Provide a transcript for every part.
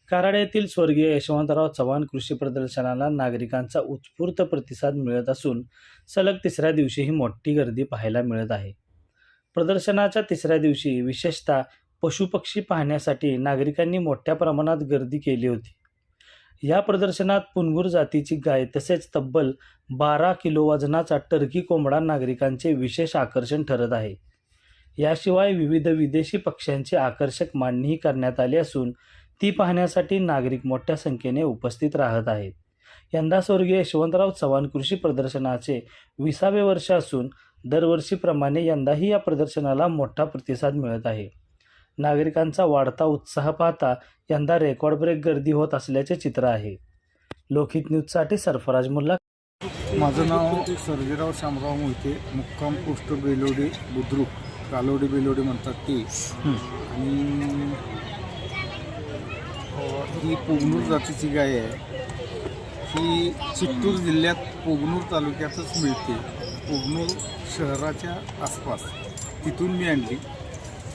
कराड येथील स्वर्गीय यशवंतराव चव्हाण कृषी प्रदर्शनाला नागरिकांचा उत्स्फूर्त प्रतिसाद मिळत असून सलग तिसऱ्या दिवशीही मोठी गर्दी पाहायला मिळत आहे. प्रदर्शनाच्या तिसऱ्या दिवशी विशेषतः पशुपक्षी पाहण्यासाठी नागरिकांनी मोठ्या प्रमाणात गर्दी केली होती. या प्रदर्शनात पुनगूर जातीची गाय तसेच तब्बल 12 किलो वजनाचा टर्की कोंबडा नागरिकांचे विशेष आकर्षण ठरत आहे. याशिवाय विविध विदेशी पक्ष्यांची आकर्षक मांडणीही करण्यात आली असून ती पाहण्यासाठी नागरिक मोठ्या संख्येने उपस्थित राहत आहेत. यंदा स्वर्गीय यशवंतराव चव्हाण कृषी प्रदर्शनाचे 20वे वर्ष असून दरवर्षीप्रमाणे यंदाही या प्रदर्शनाला मोठा प्रतिसाद मिळत आहे. नागरिकांचा वाढता उत्साह पाहता यंदा रेकॉर्ड ब्रेक गर्दी होत असल्याचे चित्र आहे. लोकहित न्यूजसाठी सरफराज मुल्ला. माझं नाव सर्जेराव शामराव मोहिते, मुक्काम पोस्ट बेलोडी बुद्रुक, कालोडी बेलोडी म्हणतात ती. आणि ही पोगनूर जातीची गाय आहे. ही चित्तूर जिल्ह्यात पोगनूर तालुक्यातच मिळते, पोगनूर शहराच्या आसपास. तिथून मी आणली.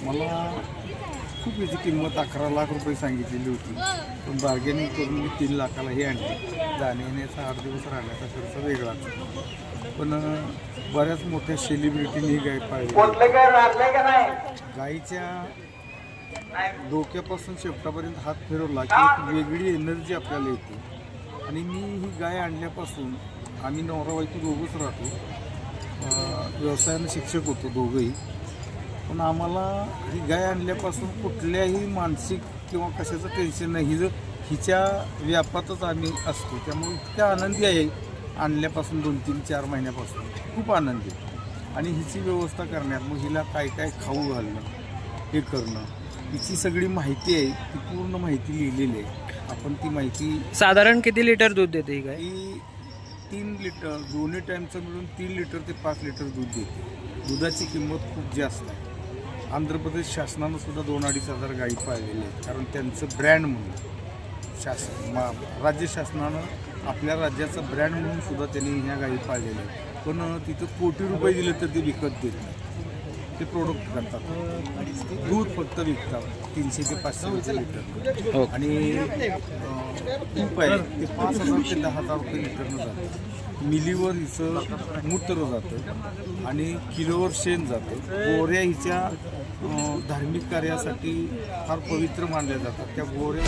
मला खूप याची किंमत 11 लाख रुपये सांगितलेली होती, पण बार्गेनिंग करून मी 3 लाखाला ही आणली. जाणे येण्याचा 8 दिवस राहण्याचा खर्च वेगळाच, पण बऱ्याच मोठ्या सेलिब्रिटीने ही गाय पाळली. गायीच्या डोक्यापासून शेपटापर्यंत हात फिरवला की एक वेगळी एनर्जी आपल्याला येते. आणि मी ही गाय आणल्यापासून आम्ही नवरा बायको दोघंच राहतो, व्यवसायानं शिक्षक होतो दोघंही. पण आम्हाला ही गाय आणल्यापासून कुठल्याही मानसिक किंवा कशाचं टेन्शन नाही. हिच्या व्यापातच आम्ही असतो, त्यामुळे इतक्या आनंदी आहे. आणल्यापासून 2-3-4 महिन्यापासून खूप आनंदी. आणि हिची व्यवस्था करण्यात, मग हिला काय काय खाऊ घालणं, हे करणं, हिची सगळी माहिती आहे. ती पूर्ण माहिती लिहिलेली आहे. आपण ती माहिती. साधारण किती लिटर दूध देते ही गाय? ही 3 लिटर, दोन्ही टाईमचं मिळून 3 लिटर ते 5 लिटर दूध देते. दुधाची किंमत खूप जास्त आहे. आंध्र प्रदेश शासनानं सुद्धा 2-2.5 हजार गायी पाळलेल्या आहेत, कारण त्यांचं ब्रँड म्हणून राज्य शासनानं आपल्या राज्याचा ब्रँड म्हणून सुद्धा त्यांनी ह्या गायी पाळलेल्या आहेत. पण तिथं कोटी रुपये दिले तर ते विकत देत नाही. ते प्रोडक्ट करतात, दूध फक्त विकतात 300 ते 500 लिटर. आणि तूप आहे ते 5,000 ते 10,000 रुपये लिटरनं जातं. मिलीवर हिचं मूत्र जातं आणि किलोवर शेण जातं. गोऱ्या हिच्या धार्मिक कार्यासाठी फार पवित्र मानल्या जातात. त्या गोऱ्या